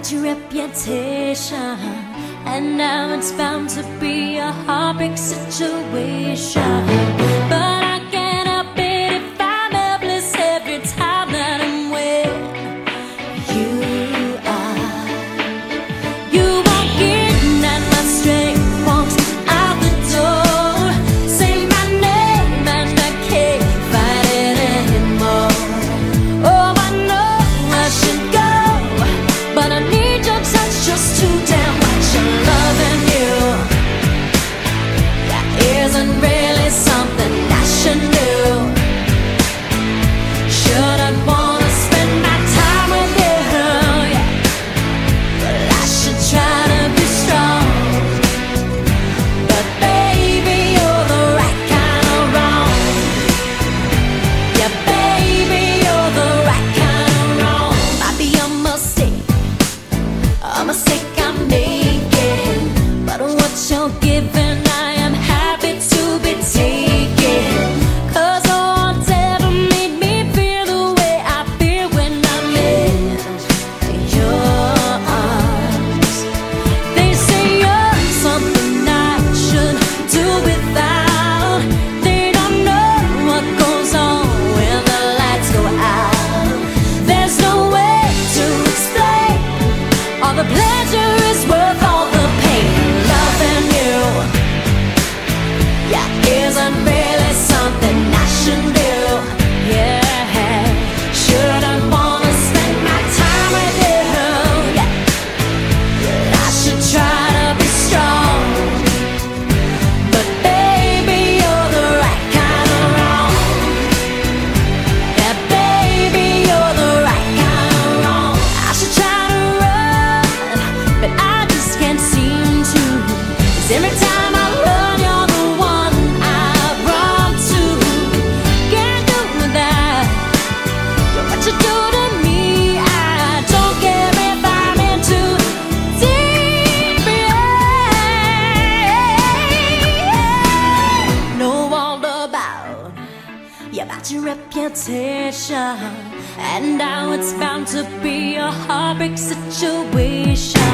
about your reputation, and now it's bound to be a heartbreak situation. But I can't help it if I'm helpless every time that I'm with you. You walk in and my strength walks out the door. Say my name and I can't fight it anymore. Oh, I know I should go, but I need your touch just to damn much. I'm loving you. That isn't really something I should do. Shouldn't wanna spend my time with you, yeah. But I should try to be strong. But baby, you're the right kind of wrong. Yeah, baby, you're the right kind of wrong. Might be a mistake I'm making, but what you're giving I am happy to be taking. 'Cause no one's ever made me feel the way I feel when I'm in your arms. They say you're something I should do without. They don't know what goes on when the lights go out. There's no way to explain all the pleasure is worth all the pain. Loving you, yeah, isn't really something I should do. Yeah, shouldn't wanna spend my time with you. Yeah, but I should try to be strong. But baby, you're the right kind of wrong. Yeah, baby, you're the right kind of wrong. I should try to run, but I just can't seem to. 'Cause every time I run, you're the one I run to. Can't do that. You're what you do to me. I don't care if I'm in too deep. Yeah. Know all about your reputation, and now it's bound to be a heartbreak situation.